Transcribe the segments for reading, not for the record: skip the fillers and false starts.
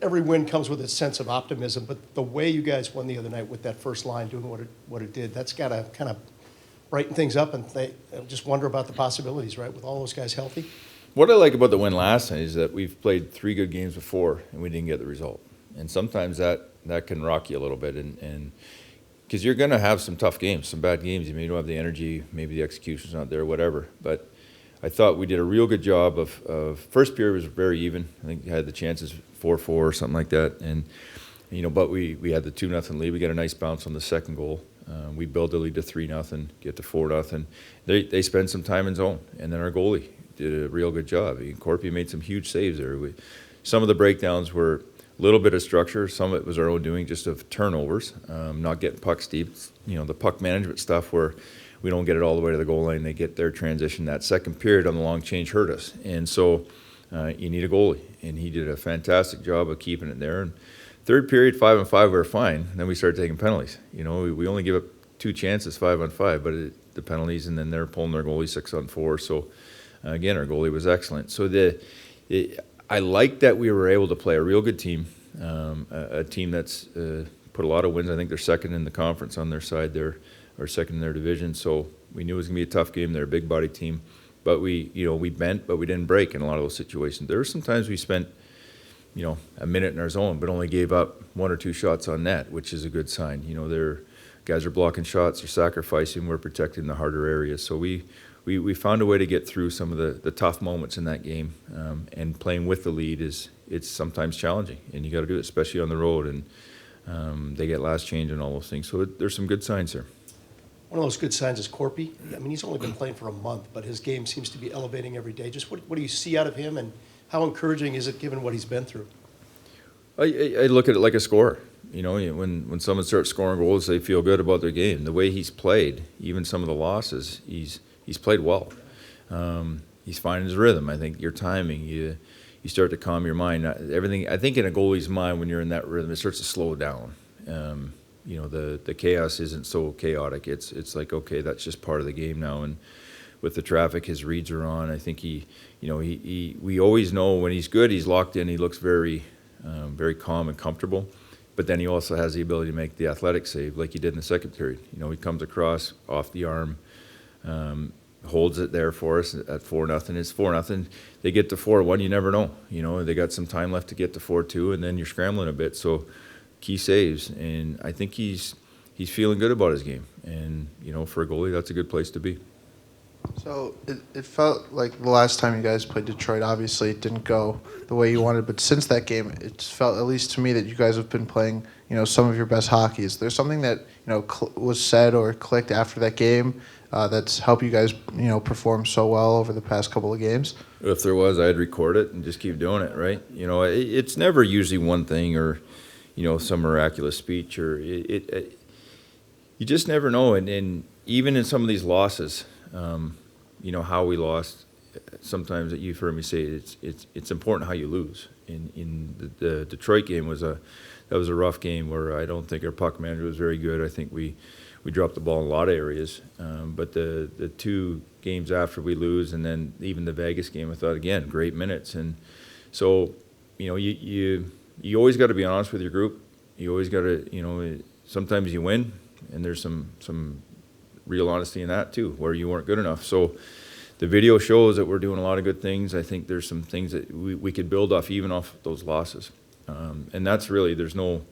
every win comes with a sense of optimism, but the way you guys won the other night with that first line doing what it did, that's got to kind of brighten things up, and they just wonder about the possibilities, right, with all those guys healthy. What I like about the win last night is that we've played 3 good games before and we didn't get the result. And sometimes that can rock you a little bit, and because you're going to have some tough games, some bad games. You may don't have the energy, maybe the execution's not there, whatever. But I thought we did a real good job of first period was very even. I think we had the chances 4-4 or something like that. And, but we had the 2-0 lead. We got a nice bounce on the second goal. We build the lead to 3-0, get to 4-0. They spend some time in zone. And then our goalie did a real good job. Korpi made some huge saves there. Some of the breakdowns were a little bit of structure. Some of it was our own doing, just of turnovers, not getting pucks deep. The puck management stuff where we don't get it all the way to the goal line. They get their transition. That second period on the long change hurt us. And so you need a goalie. And he did a fantastic job of keeping it there. And third period, 5-on-5, we were fine. Then we started taking penalties. We only give up 2 chances, 5-on-5, but the penalties, and then they're pulling their goalie 6-on-4. So, again, our goalie was excellent. So I like that we were able to play a real good team, a team that's put a lot of wins. I think they're second in the conference on their side there, or second in their division. So we knew it was going to be a tough game. They're a big body team. But we bent, but we didn't break in a lot of those situations. There were some times we spent, a minute in our zone, but only gave up 1 or 2 shots on net, which is a good sign. Guys are blocking shots, they're sacrificing, we're protecting the harder areas. So we found a way to get through some of the tough moments in that game, and playing with the lead it's sometimes challenging, and you got to do it, especially on the road, and they get last change and all those things. So there's some good signs there. One of those good signs is Korpi. I mean, he's only been playing for a month, but his game seems to be elevating every day. Just what do you see out of him, and how encouraging is it given what he's been through? I look at it like a scorer. When someone starts scoring goals, they feel good about their game. The way he's played, even some of the losses, he's played well. He's finding his rhythm. I think your timing, you start to calm your mind. Everything. I think in a goalie's mind, when you're in that rhythm, it starts to slow down. The chaos isn't so chaotic. It's like, okay, that's just part of the game now. And with the traffic, his reads are on. I think we always know when he's good, he's locked in. He looks very calm and comfortable. But then he also has the ability to make the athletic save, like he did in the second period. He comes across off the arm, holds it there for us at 4-0. It's 4-0. They get to 4-1. You never know. They got some time left to get to 4-2, and then you're scrambling a bit. So key saves, and I think he's feeling good about his game. And for a goalie, that's a good place to be. So it felt like the last time you guys played Detroit, obviously it didn't go the way you wanted, but since that game, it felt, at least to me, that you guys have been playing, some of your best hockey. Is there something that, was said or clicked after that game that's helped you guys, perform so well over the past couple of games? If there was, I'd record it and just keep doing it, right? It's never usually one thing or, some miraculous speech, or you just never know. And even in some of these losses, how we lost. Sometimes that you've heard me say it's important how you lose. In the Detroit game was a rough game where I don't think our puck manager was very good. I think we dropped the ball in a lot of areas. But the 2 games after we lose, and then even the Vegas game, I thought, again, great minutes. And so you always got to be honest with your group. You always got to sometimes you win, and there's some real honesty in that too, where you weren't good enough. So the video shows that we're doing a lot of good things. I think there's some things that we could build off, even off those losses. And that's really, there's no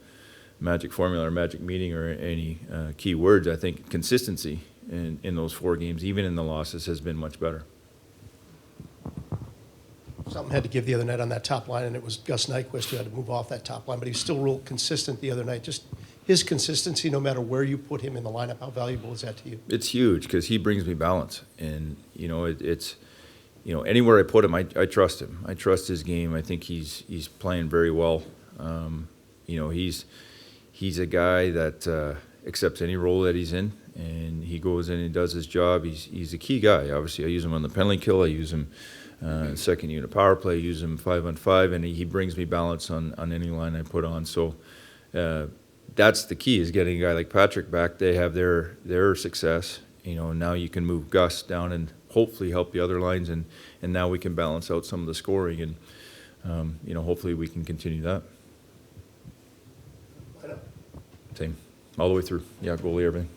magic formula or magic meeting or any key words. I think consistency in those 4 games, even in the losses, has been much better. Something had to give the other night on that top line, and it was Gus Nyquist who had to move off that top line, but he was still real consistent the other night. Just his consistency, no matter where you put him in the lineup, how valuable is that to you? It's huge because he brings me balance, and it's anywhere I put him, I trust him. I trust his game. I think he's playing very well. He's a guy that accepts any role that he's in, and he goes in and does his job. He's a key guy. Obviously, I use him on the penalty kill. I use him second unit power play. I use him 5-on-5, and he brings me balance on any line I put on. So. That's the key, is getting a guy like Patrick back. They have their success. Now you can move Gus down and hopefully help the other lines, and now we can balance out some of the scoring, and hopefully we can continue that. Same, all the way through. Yeah, goalie, everything.